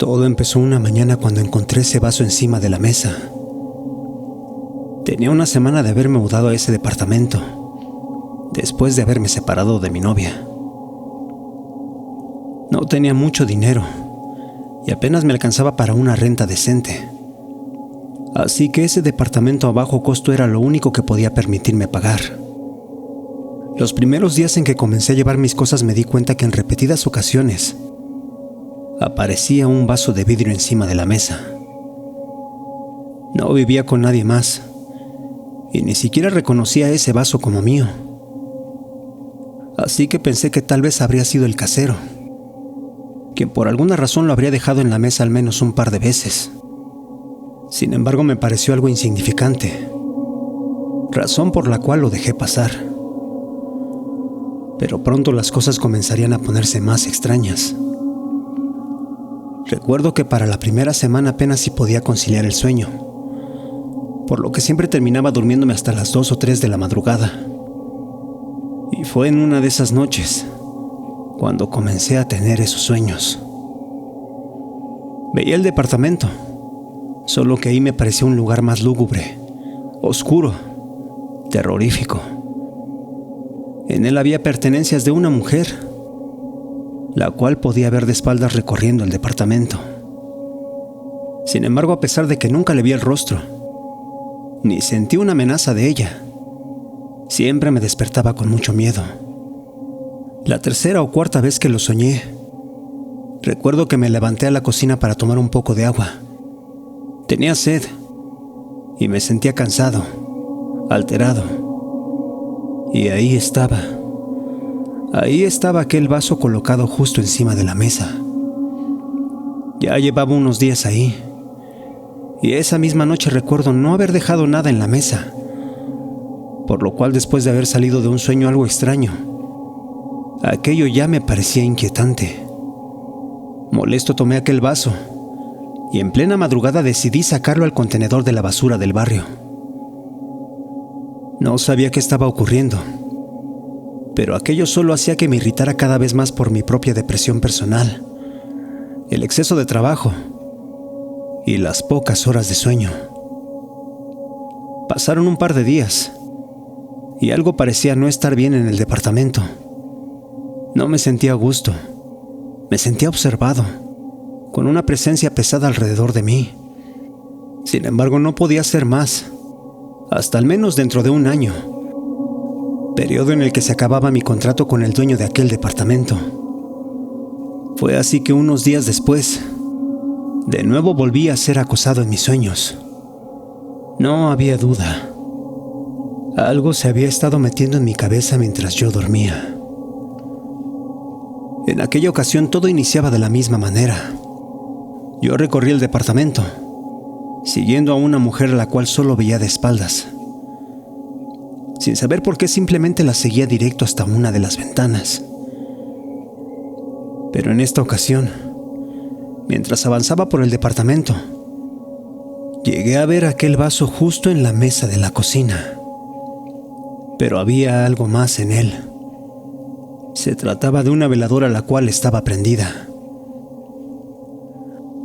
Todo empezó una mañana cuando encontré ese vaso encima de la mesa. Tenía una semana de haberme mudado a ese departamento, después de haberme separado de mi novia. No tenía mucho dinero y apenas me alcanzaba para una renta decente. Así que ese departamento a bajo costo era lo único que podía permitirme pagar. Los primeros días en que comencé a llevar mis cosas me di cuenta que en repetidas ocasiones aparecía un vaso de vidrio encima de la mesa. No vivía con nadie más y ni siquiera reconocía ese vaso como mío. Así que pensé que tal vez habría sido el casero, quien por alguna razón lo habría dejado en la mesa al menos un par de veces. Sin embargo, me pareció algo insignificante, razón por la cual lo dejé pasar. Pero pronto las cosas comenzarían a ponerse más extrañas. Recuerdo que para la primera semana apenas si podía conciliar el sueño, por lo que siempre terminaba durmiéndome hasta las 2 o 3 de la madrugada. Y fue en una de esas noches cuando comencé a tener esos sueños. Veía el departamento, solo que ahí me parecía un lugar más lúgubre, oscuro, terrorífico. En él había pertenencias de una mujer, la cual podía ver de espaldas recorriendo el departamento. Sin embargo, a pesar de que nunca le vi el rostro, ni sentí una amenaza de ella, siempre me despertaba con mucho miedo. La tercera o cuarta vez que lo soñé, recuerdo que me levanté a la cocina para tomar un poco de agua. Tenía sed y me sentía cansado, alterado. Y ahí estaba aquel vaso colocado justo encima de la mesa. Ya llevaba unos días ahí, y esa misma noche recuerdo no haber dejado nada en la mesa, por lo cual después de haber salido de un sueño algo extraño, aquello ya me parecía inquietante. Molesto tomé aquel vaso, y en plena madrugada decidí sacarlo al contenedor de la basura del barrio. No sabía qué estaba ocurriendo, pero aquello solo hacía que me irritara cada vez más por mi propia depresión personal, el exceso de trabajo y las pocas horas de sueño. Pasaron un par de días y algo parecía no estar bien en el departamento. No me sentía a gusto, me sentía observado, con una presencia pesada alrededor de mí. Sin embargo, no podía hacer más, hasta al menos dentro de un año, periodo en el que se acababa mi contrato con el dueño de aquel departamento. Fue así que unos días después, de nuevo volví a ser acosado en mis sueños. No había duda. Algo se había estado metiendo en mi cabeza mientras yo dormía. En aquella ocasión todo iniciaba de la misma manera. Yo recorrí el departamento, siguiendo a una mujer a la cual solo veía de espaldas. Sin saber por qué, simplemente la seguía directo hasta una de las ventanas. Pero en esta ocasión, mientras avanzaba por el departamento, llegué a ver aquel vaso justo en la mesa de la cocina. Pero había algo más en él. Se trataba de una veladora la cual estaba prendida.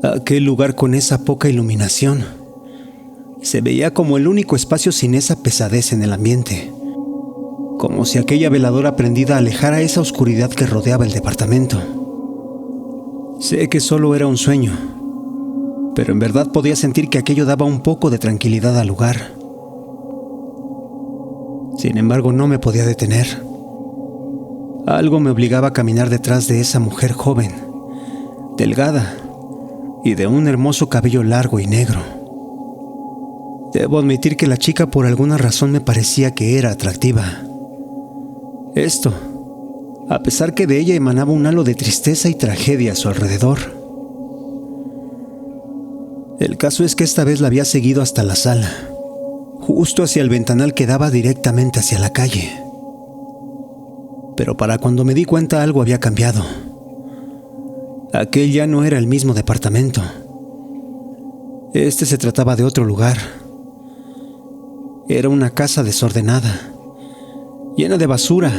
Aquel lugar con esa poca iluminación se veía como el único espacio sin esa pesadez en el ambiente, como si aquella veladora prendida alejara esa oscuridad que rodeaba el departamento. Sé que solo era un sueño, pero en verdad podía sentir que aquello daba un poco de tranquilidad al lugar. Sin embargo, no me podía detener. Algo me obligaba a caminar detrás de esa mujer joven, delgada y de un hermoso cabello largo y negro. Debo admitir que la chica por alguna razón me parecía que era atractiva. Esto, a pesar que de ella emanaba un halo de tristeza y tragedia a su alrededor. El caso es que esta vez la había seguido hasta la sala, justo hacia el ventanal que daba directamente hacia la calle. Pero para cuando me di cuenta, algo había cambiado. Aquel ya no era el mismo departamento. Este se trataba de otro lugar. Era una casa desordenada, llena de basura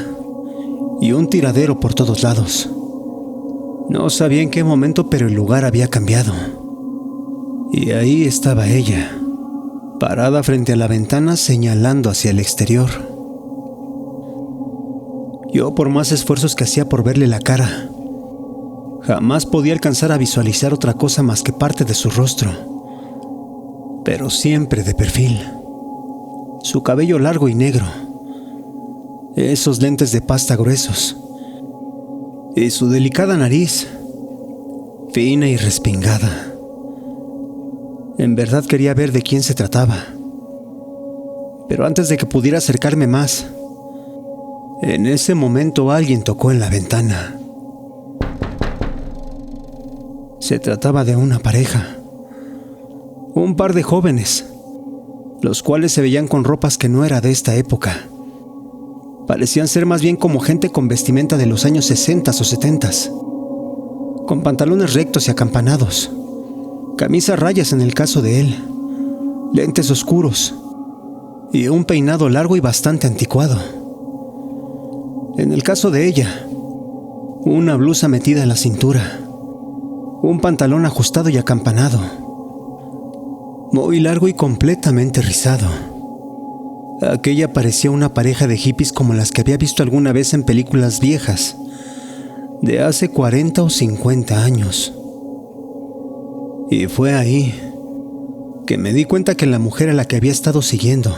y un tiradero por todos lados. No sabía en qué momento, pero el lugar había cambiado. Y ahí estaba ella, parada frente a la ventana señalando hacia el exterior. Yo, por más esfuerzos que hacía por verle la cara, jamás podía alcanzar a visualizar otra cosa más que parte de su rostro, pero siempre de perfil. Su cabello largo y negro, esos lentes de pasta gruesos, y su delicada nariz, fina y respingada. En verdad quería ver de quién se trataba, pero antes de que pudiera acercarme más, en ese momento alguien tocó en la ventana. Se trataba de una pareja, un par de jóvenes, los cuales se veían con ropas que no era de esta época. Parecían ser más bien como gente con vestimenta de los años 60 o 70, con pantalones rectos y acampanados, camisa a rayas en el caso de él, lentes oscuros y un peinado largo y bastante anticuado. En el caso de ella, una blusa metida en la cintura, un pantalón ajustado y acampanado, muy largo y completamente rizado. Aquella parecía una pareja de hippies como las que había visto alguna vez en películas viejas, de hace 40 o 50 años. Y fue ahí que me di cuenta que la mujer a la que había estado siguiendo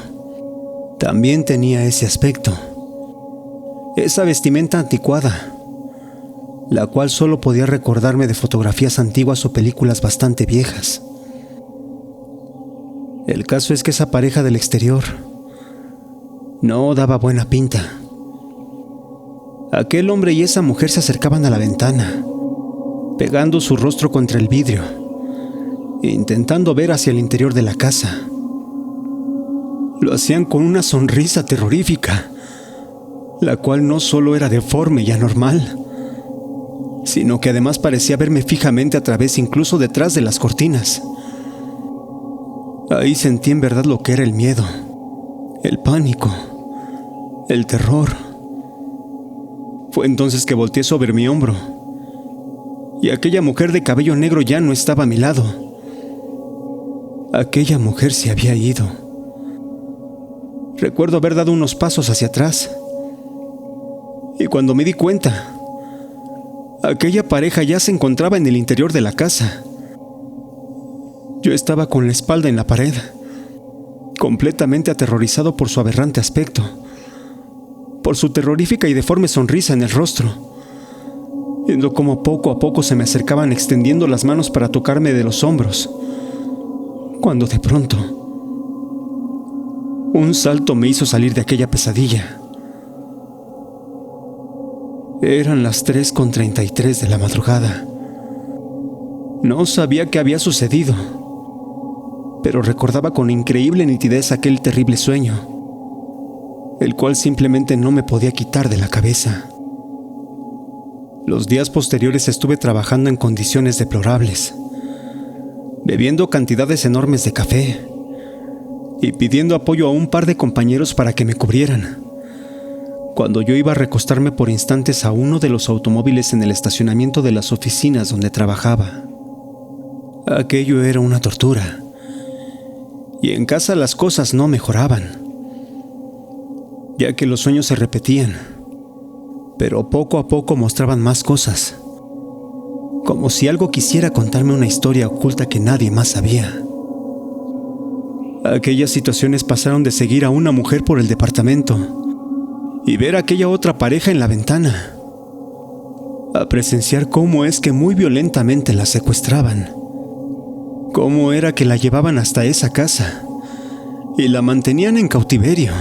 también tenía ese aspecto, esa vestimenta anticuada, la cual solo podía recordarme de fotografías antiguas o películas bastante viejas. El caso es que esa pareja del exterior no daba buena pinta. Aquel hombre y esa mujer se acercaban a la ventana, pegando su rostro contra el vidrio, intentando ver hacia el interior de la casa. Lo hacían con una sonrisa terrorífica, la cual no solo era deforme y anormal, sino que además parecía verme fijamente a través, incluso detrás de las cortinas. Ahí sentí en verdad lo que era el miedo, el pánico, el terror. Fue entonces que volteé sobre mi hombro, y aquella mujer de cabello negro ya no estaba a mi lado. Aquella mujer se había ido. Recuerdo haber dado unos pasos hacia atrás, y cuando me di cuenta, aquella pareja ya se encontraba en el interior de la casa. Yo estaba con la espalda en la pared, completamente aterrorizado por su aberrante aspecto, por su terrorífica y deforme sonrisa en el rostro, viendo cómo poco a poco se me acercaban extendiendo las manos para tocarme de los hombros, cuando de pronto un salto me hizo salir de aquella pesadilla. Eran las 3:33 de la madrugada. No sabía qué había sucedido, pero recordaba con increíble nitidez aquel terrible sueño, el cual simplemente no me podía quitar de la cabeza. Los días posteriores estuve trabajando en condiciones deplorables, bebiendo cantidades enormes de café y pidiendo apoyo a un par de compañeros para que me cubrieran, cuando yo iba a recostarme por instantes a uno de los automóviles en el estacionamiento de las oficinas donde trabajaba. Aquello era una tortura, y en casa las cosas no mejoraban, ya que los sueños se repetían, pero poco a poco mostraban más cosas, como si algo quisiera contarme una historia oculta que nadie más sabía. Aquellas situaciones pasaron de seguir a una mujer por el departamento y ver a aquella otra pareja en la ventana, a presenciar cómo es que muy violentamente la secuestraban, cómo era que la llevaban hasta esa casa y la mantenían en cautiverio,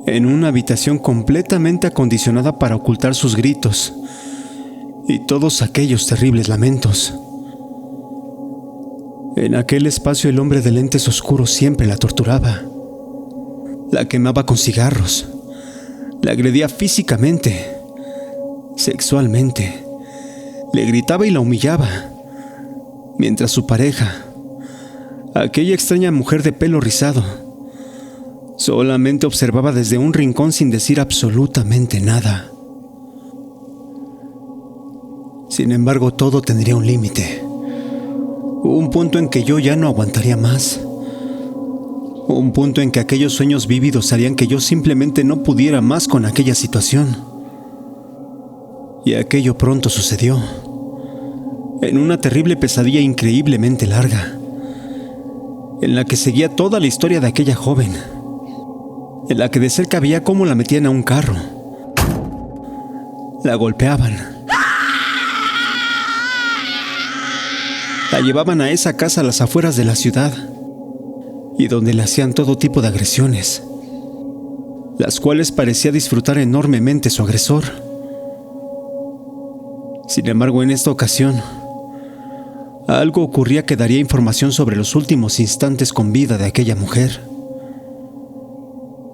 en una habitación completamente acondicionada para ocultar sus gritos y todos aquellos terribles lamentos. En aquel espacio el hombre de lentes oscuros siempre la torturaba, la quemaba con cigarros, la agredía físicamente, sexualmente, le gritaba y la humillaba, mientras su pareja, aquella extraña mujer de pelo rizado, solamente observaba desde un rincón sin decir absolutamente nada. Sin embargo, todo tendría un límite. Un punto en que yo ya no aguantaría más. Un punto en que aquellos sueños vívidos harían que yo simplemente no pudiera más con aquella situación. Y aquello pronto sucedió. En una terrible pesadilla increíblemente larga, en la que seguía toda la historia de aquella joven, en la que de cerca veía cómo la metían a un carro, la golpeaban, la llevaban a esa casa a las afueras de la ciudad y donde le hacían todo tipo de agresiones, las cuales parecía disfrutar enormemente su agresor. Sin embargo, en esta ocasión, algo ocurría que daría información sobre los últimos instantes con vida de aquella mujer.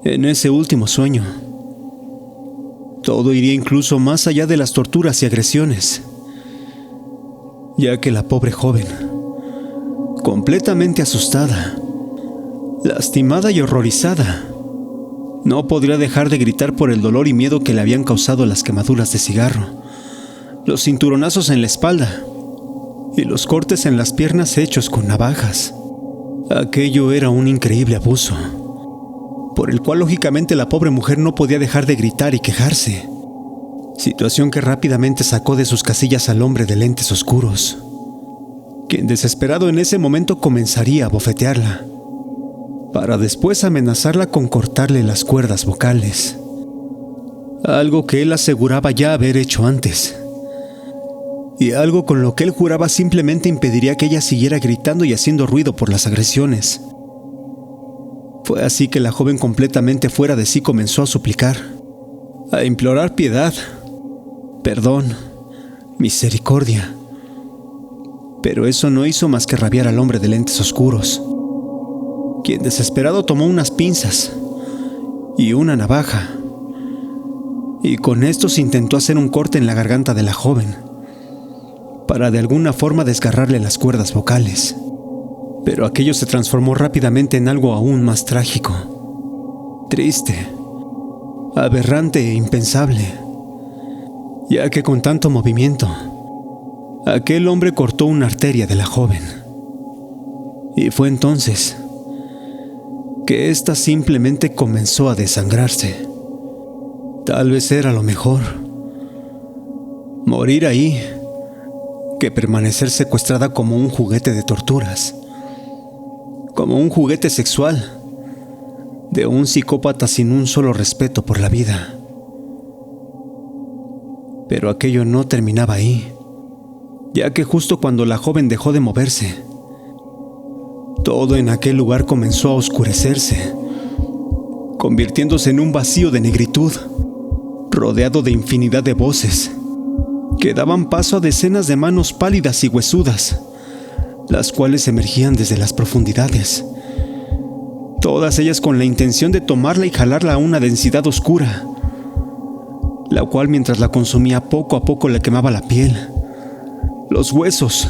En ese último sueño, todo iría incluso más allá de las torturas y agresiones, ya que la pobre joven, completamente asustada, lastimada y horrorizada, no podría dejar de gritar por el dolor y miedo que le habían causado las quemaduras de cigarro, los cinturonazos en la espalda y los cortes en las piernas hechos con navajas. Aquello era un increíble abuso, por el cual lógicamente la pobre mujer no podía dejar de gritar y quejarse, situación que rápidamente sacó de sus casillas al hombre de lentes oscuros, quien desesperado en ese momento comenzaría a bofetearla, para después amenazarla con cortarle las cuerdas vocales, algo que él aseguraba ya haber hecho antes, y algo con lo que él juraba simplemente impediría que ella siguiera gritando y haciendo ruido por las agresiones. Fue así que la joven, completamente fuera de sí, comenzó a suplicar, a implorar piedad, perdón, misericordia. Pero eso no hizo más que rabiar al hombre de lentes oscuros, quien desesperado tomó unas pinzas y una navaja, y con estos intentó hacer un corte en la garganta de la joven, para de alguna forma desgarrarle las cuerdas vocales. Pero aquello se transformó rápidamente en algo aún más trágico, triste, aberrante e impensable, ya que con tanto movimiento, aquel hombre cortó una arteria de la joven. Y fue entonces que ésta simplemente comenzó a desangrarse. Tal vez era lo mejor, morir ahí, que permanecer secuestrada como un juguete de torturas, como un juguete sexual de un psicópata sin un solo respeto por la vida. Pero aquello no terminaba ahí, ya que justo cuando la joven dejó de moverse, todo en aquel lugar comenzó a oscurecerse, convirtiéndose en un vacío de negritud, rodeado de infinidad de voces que daban paso a decenas de manos pálidas y huesudas, las cuales emergían desde las profundidades, todas ellas con la intención de tomarla y jalarla a una densidad oscura, la cual mientras la consumía poco a poco le quemaba la piel, los huesos,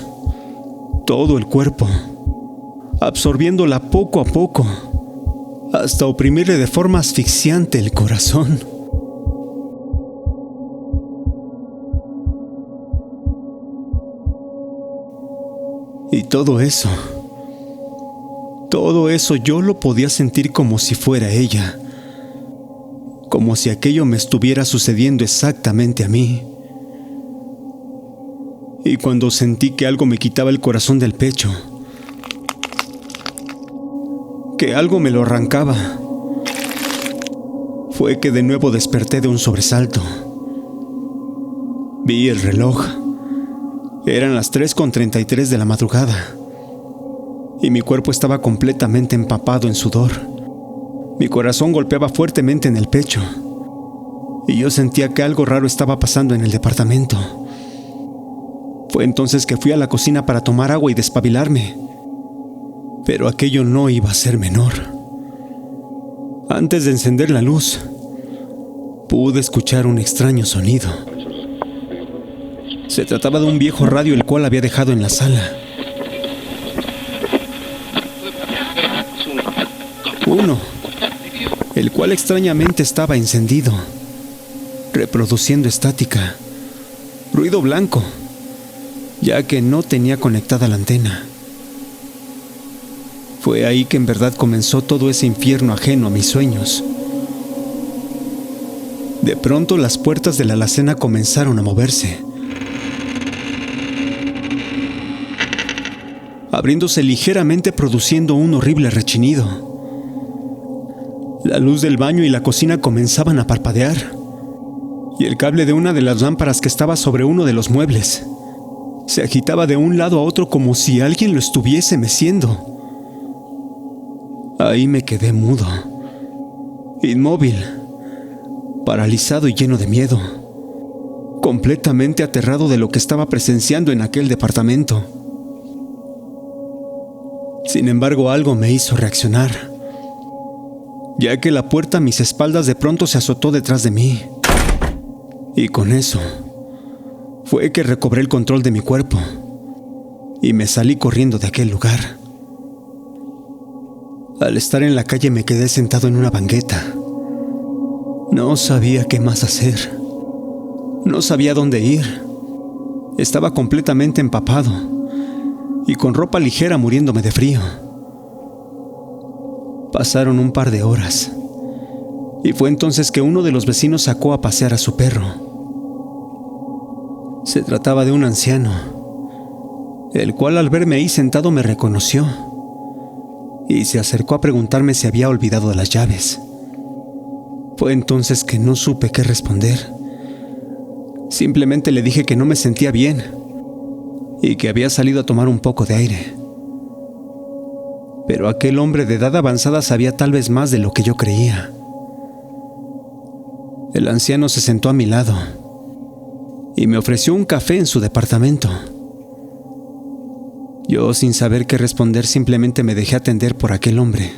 todo el cuerpo, absorbiéndola poco a poco, hasta oprimirle de forma asfixiante el corazón. Y todo eso yo lo podía sentir como si fuera ella, como si aquello me estuviera sucediendo exactamente a mí. Y cuando sentí que algo me quitaba el corazón del pecho, que algo me lo arrancaba, fue que de nuevo desperté de un sobresalto. Vi el reloj. Eran las 3:33 de la madrugada, y mi cuerpo estaba completamente empapado en sudor. Mi corazón golpeaba fuertemente en el pecho, y yo sentía que algo raro estaba pasando en el departamento. Fue entonces que fui a la cocina para tomar agua y despabilarme, pero aquello no iba a ser menor. Antes de encender la luz, pude escuchar un extraño sonido. Se trataba de un viejo radio el cual había dejado en la sala. Uno, el cual extrañamente estaba encendido, reproduciendo estática, ruido blanco ya que no tenía conectada la antena. Fue ahí que en verdad comenzó todo ese infierno ajeno a mis sueños. De pronto las puertas de la alacena comenzaron a moverse, abriéndose ligeramente, produciendo un horrible rechinido. La luz del baño y la cocina comenzaban a parpadear, y el cable de una de las lámparas que estaba sobre uno de los muebles se agitaba de un lado a otro como si alguien lo estuviese meciendo. Ahí me quedé mudo, inmóvil, paralizado y lleno de miedo, completamente aterrado de lo que estaba presenciando en aquel departamento. Sin embargo, algo me hizo reaccionar, ya que la puerta a mis espaldas de pronto se azotó detrás de mí. Y con eso fue que recobré el control de mi cuerpo y me salí corriendo de aquel lugar. Al estar en la calle me quedé sentado en una banqueta. No sabía qué más hacer. No sabía dónde ir. Estaba completamente empapado y con ropa ligera, muriéndome de frío. Pasaron un par de horas y fue entonces que uno de los vecinos sacó a pasear a su perro. Se trataba de un anciano, el cual al verme ahí sentado me reconoció y se acercó a preguntarme si había olvidado las llaves. Fue entonces que no supe qué responder. Simplemente le dije que no me sentía bien y que había salido a tomar un poco de aire. Pero aquel hombre de edad avanzada sabía tal vez más de lo que yo creía. El anciano se sentó a mi lado y me ofreció un café en su departamento. Yo, sin saber qué responder, simplemente me dejé atender por aquel hombre.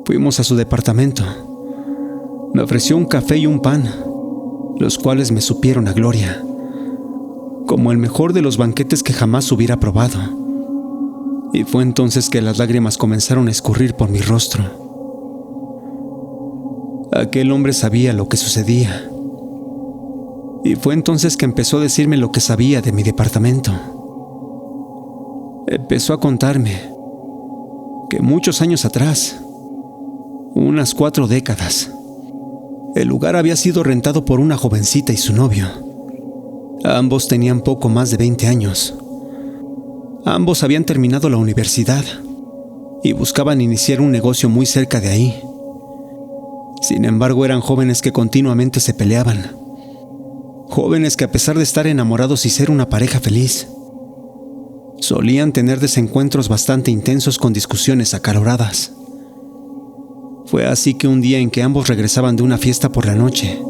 Fuimos a su departamento. Me ofreció un café y un pan, los cuales me supieron a gloria, como el mejor de los banquetes que jamás hubiera probado. Y fue entonces que las lágrimas comenzaron a escurrir por mi rostro. Aquel hombre sabía lo que sucedía. Y fue entonces que empezó a decirme lo que sabía de mi departamento. Empezó a contarme que muchos años atrás, unas 4 décadas, el lugar había sido rentado por una jovencita y su novio. Ambos tenían poco más de 20 años. Ambos habían terminado la universidad y buscaban iniciar un negocio muy cerca de ahí. Sin embargo, eran jóvenes que continuamente se peleaban. Jóvenes que, a pesar de estar enamorados y ser una pareja feliz, solían tener desencuentros bastante intensos con discusiones acaloradas. Fue así que un día en que ambos regresaban de una fiesta por la noche,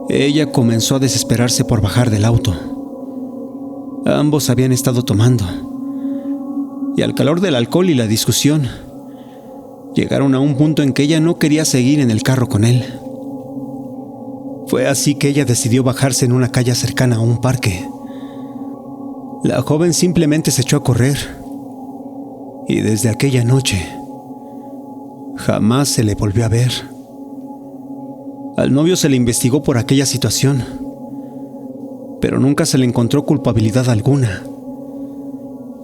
ella comenzó a desesperarse por bajar del auto. Ambos habían estado tomando, y al calor del alcohol y la discusión, llegaron a un punto en que ella no quería seguir en el carro con él. Fue así que ella decidió bajarse en una calle cercana a un parque. La joven simplemente se echó a correr, y desde aquella noche jamás se le volvió a ver. Al novio se le investigó por aquella situación, pero nunca se le encontró culpabilidad alguna,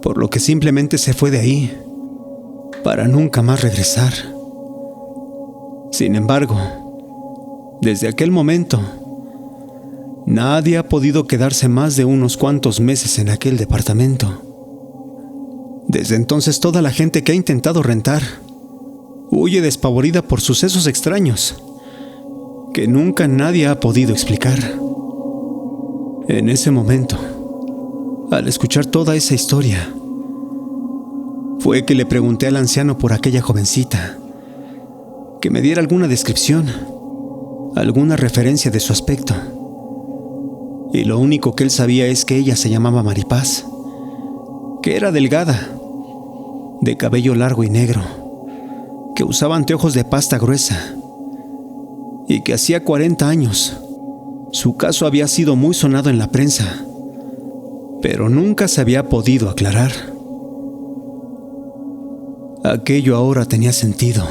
por lo que simplemente se fue de ahí para nunca más regresar. Sin embargo, desde aquel momento, nadie ha podido quedarse más de unos cuantos meses en aquel departamento. Desde entonces, toda la gente que ha intentado rentar huye despavorida por sucesos extraños que nunca nadie ha podido explicar. En ese momento, al escuchar toda esa historia, fue que le pregunté al anciano por aquella jovencita, que me diera alguna descripción, alguna referencia de su aspecto. Y lo único que él sabía es que ella se llamaba Maripaz, que era delgada, de cabello largo y negro, que usaba anteojos de pasta gruesa, y que hacía 40 años su caso había sido muy sonado en la prensa, pero nunca se había podido aclarar. Aquello ahora tenía sentido.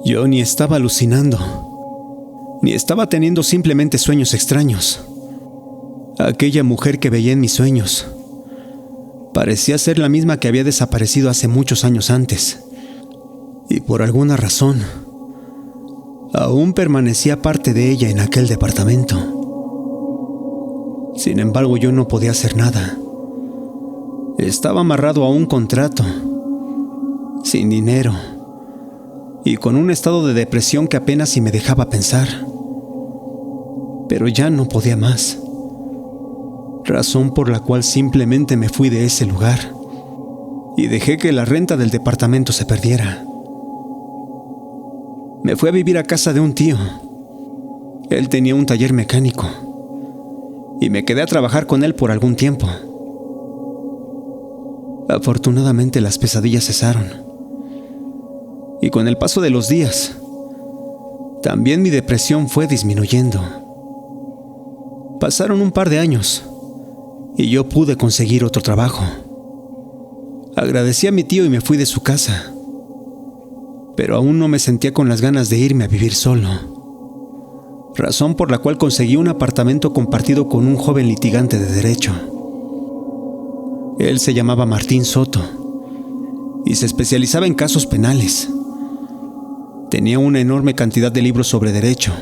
Yo ni estaba alucinando, ni estaba teniendo simplemente sueños extraños. Aquella mujer que veía en mis sueños parecía ser la misma que había desaparecido hace muchos años antes, y por alguna razón aún permanecía parte de ella en aquel departamento. Sin embargo, yo no podía hacer nada. Estaba amarrado a un contrato, sin dinero y con un estado de depresión que apenas si me dejaba pensar. Pero ya no podía más, razón por la cual simplemente me fui de ese lugar y dejé que la renta del departamento se perdiera. Me fui a vivir a casa de un tío. Él tenía un taller mecánico y me quedé a trabajar con él por algún tiempo. Afortunadamente las pesadillas cesaron, y con el paso de los días también mi depresión fue disminuyendo. Pasaron un par de años y yo pude conseguir otro trabajo. Agradecí a mi tío y me fui de su casa, pero aún no me sentía con las ganas de irme a vivir solo, razón por la cual conseguí un apartamento compartido con un joven litigante de derecho. Él se llamaba Martín Soto y se especializaba en casos penales. Tenía una enorme cantidad de libros sobre derecho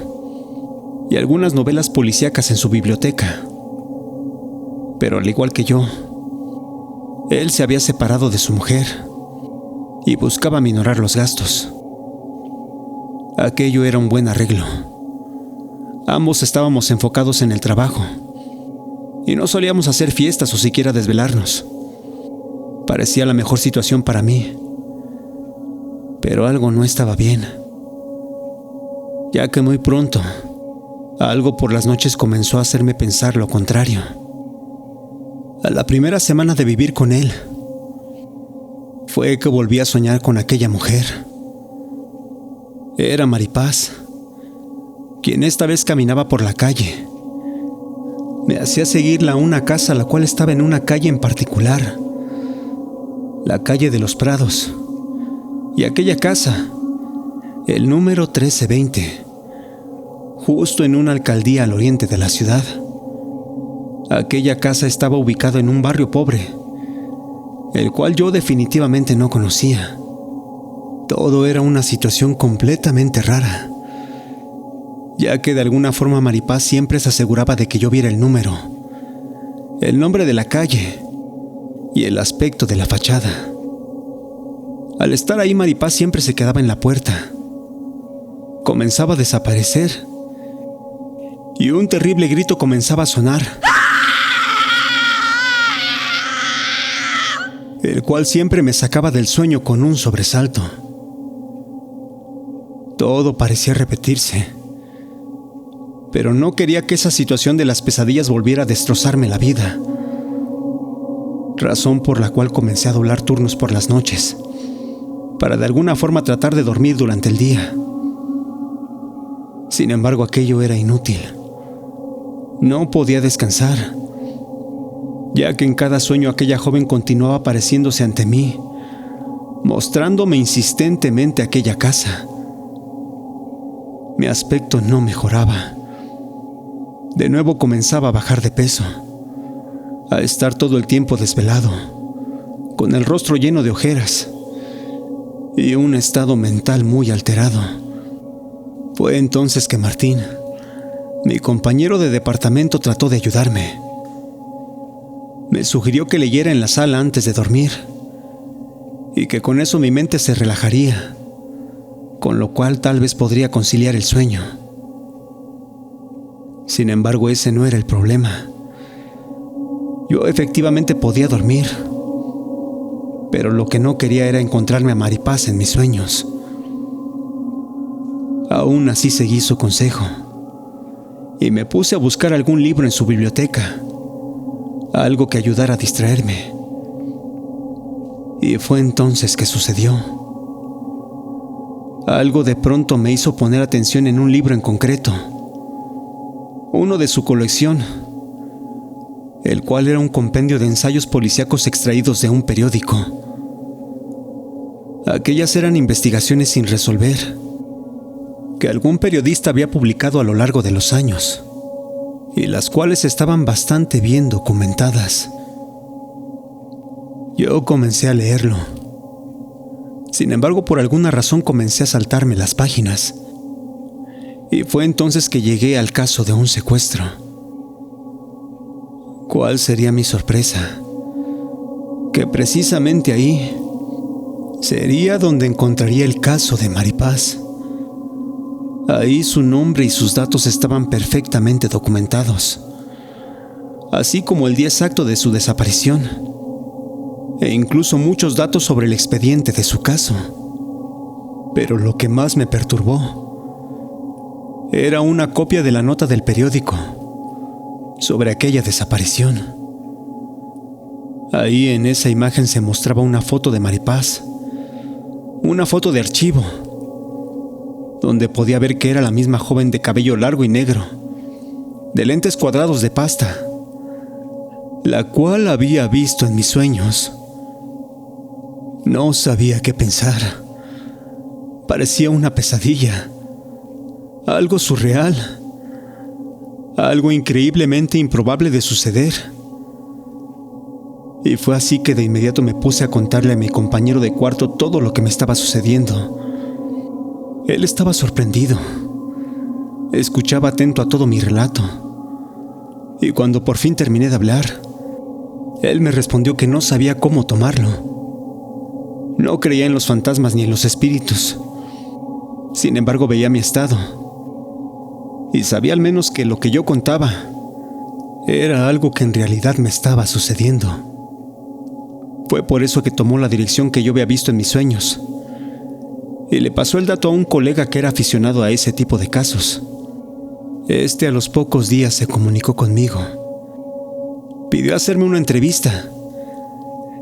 y algunas novelas policíacas en su biblioteca. Pero al igual que yo, él se había separado de su mujer y buscaba minorar los gastos. Aquello era un buen arreglo. Ambos estábamos enfocados en el trabajo y no solíamos hacer fiestas o siquiera desvelarnos. Parecía la mejor situación para mí, pero algo no estaba bien, ya que muy pronto algo por las noches comenzó a hacerme pensar lo contrario. A la primera semana de vivir con él, fue que volví a soñar con aquella mujer. Era Maripaz, quien esta vez caminaba por la calle. Me hacía seguirla a una casa, la cual estaba en una calle en particular, la calle de los Prados. Y aquella casa, el número 1320, justo en una alcaldía al oriente de la ciudad. Aquella casa estaba ubicada en un barrio pobre, el cual yo definitivamente no conocía. Todo era una situación completamente rara, ya que de alguna forma Maripaz siempre se aseguraba de que yo viera el número, el nombre de la calle y el aspecto de la fachada. Al estar ahí, Maripaz siempre se quedaba en la puerta. Comenzaba a desaparecer y un terrible grito comenzaba a sonar, el cual siempre me sacaba del sueño con un sobresalto. Todo parecía repetirse, pero no quería que esa situación de las pesadillas volviera a destrozarme la vida, razón por la cual comencé a doblar turnos por las noches, para de alguna forma tratar de dormir durante el día. Sin embargo, aquello era inútil. No podía descansar, ya que en cada sueño aquella joven continuaba apareciéndose ante mí, mostrándome insistentemente aquella casa. Mi aspecto no mejoraba. De nuevo comenzaba a bajar de peso, a estar todo el tiempo desvelado, con el rostro lleno de ojeras y un estado mental muy alterado. Fue entonces que Martín, mi compañero de departamento, trató de ayudarme. Me sugirió que leyera en la sala antes de dormir y que con eso mi mente se relajaría, con lo cual tal vez podría conciliar el sueño. Sin embargo, ese no era el problema. Yo efectivamente podía dormir, pero lo que no quería era encontrarme a Maripaz en mis sueños. Aún así seguí su consejo y me puse a buscar algún libro en su biblioteca, algo que ayudara a distraerme. Y fue entonces que sucedió. Algo de pronto me hizo poner atención en un libro en concreto, uno de su colección, el cual era un compendio de ensayos policíacos extraídos de un periódico. Aquellas eran investigaciones sin resolver, que algún periodista había publicado a lo largo de los años. y las cuales estaban bastante bien documentadas. Yo comencé a leerlo. Sin embargo, por alguna razón comencé a saltarme las páginas. Y fue entonces que llegué al caso de un secuestro. ¿Cuál sería mi sorpresa? Que precisamente ahí sería donde encontraría el caso de Maripaz. Ahí su nombre y sus datos estaban perfectamente documentados, así como el día exacto de su desaparición, e incluso muchos datos sobre el expediente de su caso. Pero lo que más me perturbó era una copia de la nota del periódico sobre aquella desaparición. Ahí en esa imagen se mostraba una foto de Maripaz, una foto de archivo, donde podía ver que era la misma joven de cabello largo y negro, de lentes cuadrados de pasta, la cual había visto en mis sueños. No sabía qué pensar. Parecía una pesadilla, algo surreal, algo increíblemente improbable de suceder. Y fue así que de inmediato me puse a contarle a mi compañero de cuarto todo lo que me estaba sucediendo. Él estaba sorprendido. Escuchaba atento a todo mi relato. Y cuando por fin terminé de hablar, él me respondió que no sabía cómo tomarlo. No creía en los fantasmas ni en los espíritus. Sin embargo, veía mi estado. Y sabía al menos que lo que yo contaba era algo que en realidad me estaba sucediendo. Fue por eso que tomó la dirección que yo había visto en mis sueños y le pasó el dato a un colega que era aficionado a ese tipo de casos. Este a los pocos días se comunicó conmigo. Pidió hacerme una entrevista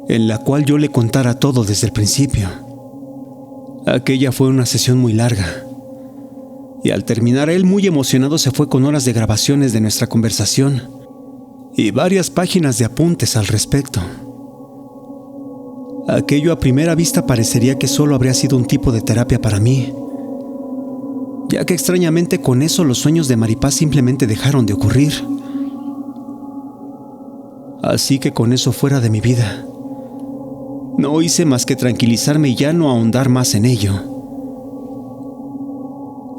en la cual yo le contara todo desde el principio. Aquella fue una sesión muy larga y al terminar él muy emocionado se fue con horas de grabaciones de nuestra conversación y varias páginas de apuntes al respecto. Aquello a primera vista parecería que solo habría sido un tipo de terapia para mí, ya que extrañamente con eso los sueños de Maripaz simplemente dejaron de ocurrir. Así que con eso fuera de mi vida, no hice más que tranquilizarme y ya no ahondar más en ello.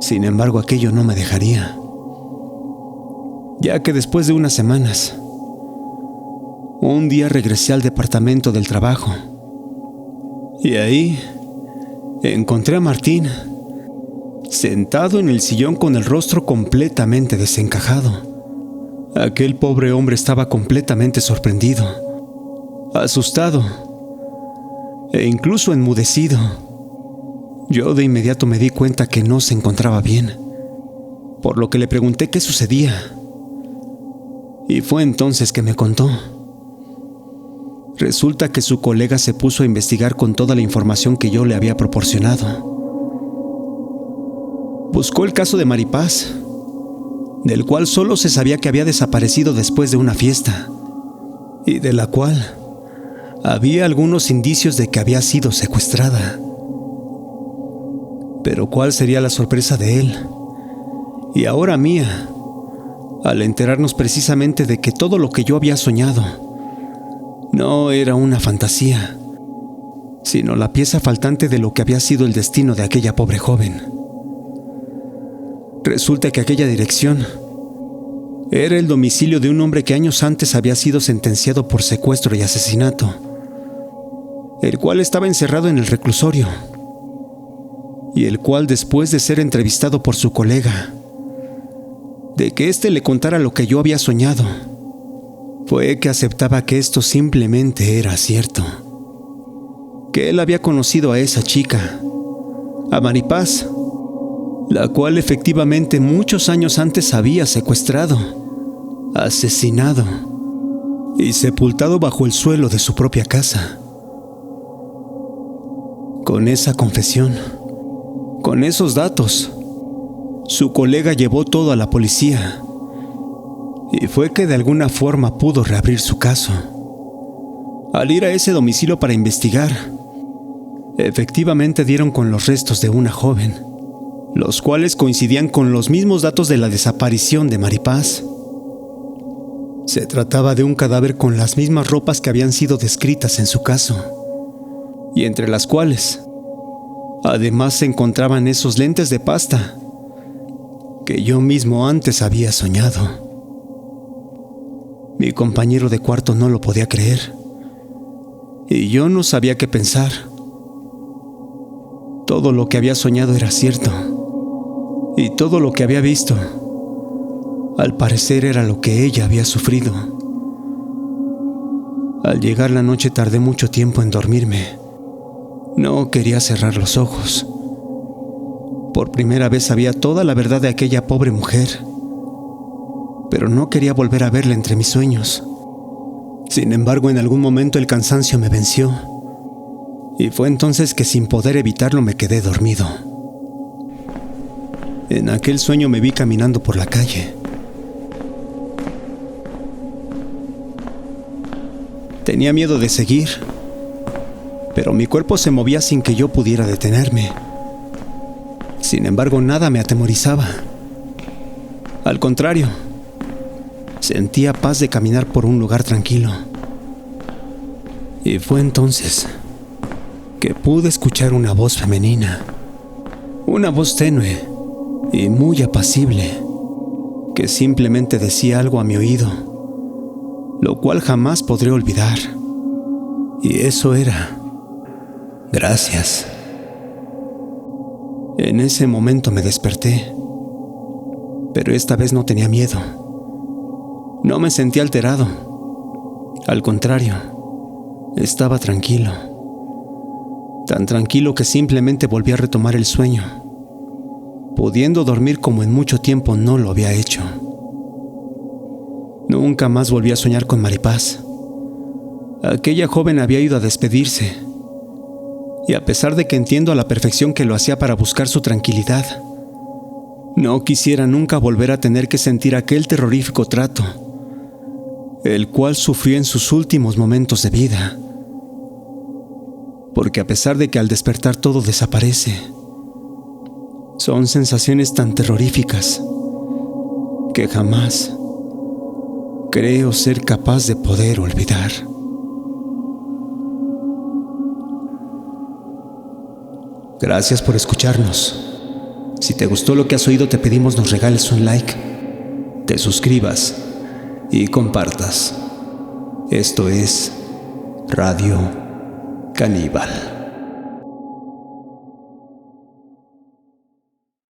Sin embargo, aquello no me dejaría, ya que después de unas semanas, un día regresé al departamento del trabajo. Y ahí encontré a Martín, sentado en el sillón con el rostro completamente desencajado. Aquel pobre hombre estaba completamente sorprendido, asustado e incluso enmudecido. Yo de inmediato me di cuenta que no se encontraba bien, por lo que le pregunté qué sucedía. Y fue entonces que me contó. Resulta que su colega se puso a investigar con toda la información que yo le había proporcionado. Buscó el caso de Maripaz, del cual solo se sabía que había desaparecido después de una fiesta, y de la cual había algunos indicios de que había sido secuestrada. Pero ¿cuál sería la sorpresa de él, y ahora mía, al enterarnos precisamente de que todo lo que yo había soñado no era una fantasía, sino la pieza faltante de lo que había sido el destino de aquella pobre joven? Resulta que aquella dirección era el domicilio de un hombre que años antes había sido sentenciado por secuestro y asesinato, el cual estaba encerrado en el reclusorio, y el cual, después de ser entrevistado por su colega, de que éste le contara lo que yo había soñado, fue que aceptaba que esto simplemente era cierto, que él había conocido a esa chica, a Maripaz, la cual efectivamente muchos años antes había secuestrado, asesinado y sepultado bajo el suelo de su propia casa. Con esa confesión, con esos datos, su colega llevó todo a la policía. Y fue que de alguna forma pudo reabrir su caso. Al ir a ese domicilio para investigar, efectivamente dieron con los restos de una joven, los cuales coincidían con los mismos datos de la desaparición de Maripaz. Se trataba de un cadáver con las mismas ropas que habían sido descritas en su caso, y entre las cuales, además, se encontraban esos lentes de pasta que yo mismo antes había soñado. Mi compañero de cuarto no lo podía creer, y yo no sabía qué pensar. Todo lo que había soñado era cierto, y todo lo que había visto, al parecer, era lo que ella había sufrido. Al llegar la noche tardé mucho tiempo en dormirme. No quería cerrar los ojos. Por primera vez sabía toda la verdad de aquella pobre mujer, pero no quería volver a verla entre mis sueños. Sin embargo, en algún momento el cansancio me venció, y fue entonces que, sin poder evitarlo, me quedé dormido. En aquel sueño me vi caminando por la calle. Tenía miedo de seguir, pero mi cuerpo se movía sin que yo pudiera detenerme. Sin embargo, nada me atemorizaba. Al contrario, sentía paz de caminar por un lugar tranquilo. Y fue entonces que pude escuchar una voz femenina, una voz tenue y muy apacible, que simplemente decía algo a mi oído, lo cual jamás podré olvidar. Y eso era: gracias. En ese momento me desperté, pero esta vez no tenía miedo. No me sentí alterado. Al contrario, estaba tranquilo. Tan tranquilo que simplemente volví a retomar el sueño, pudiendo dormir como en mucho tiempo no lo había hecho. Nunca más volví a soñar con Maripaz. Aquella joven había ido a despedirse, y a pesar de que entiendo a la perfección que lo hacía para buscar su tranquilidad, no quisiera nunca volver a tener que sentir aquel terrorífico trato, el cual sufrió en sus últimos momentos de vida. Porque a pesar de que al despertar todo desaparece, son sensaciones tan terroríficas que jamás creo ser capaz de poder olvidar. Gracias por escucharnos. Si te gustó lo que has oído, te pedimos nos regales un like, te suscribas y compartas. Esto es Radio Caníbal.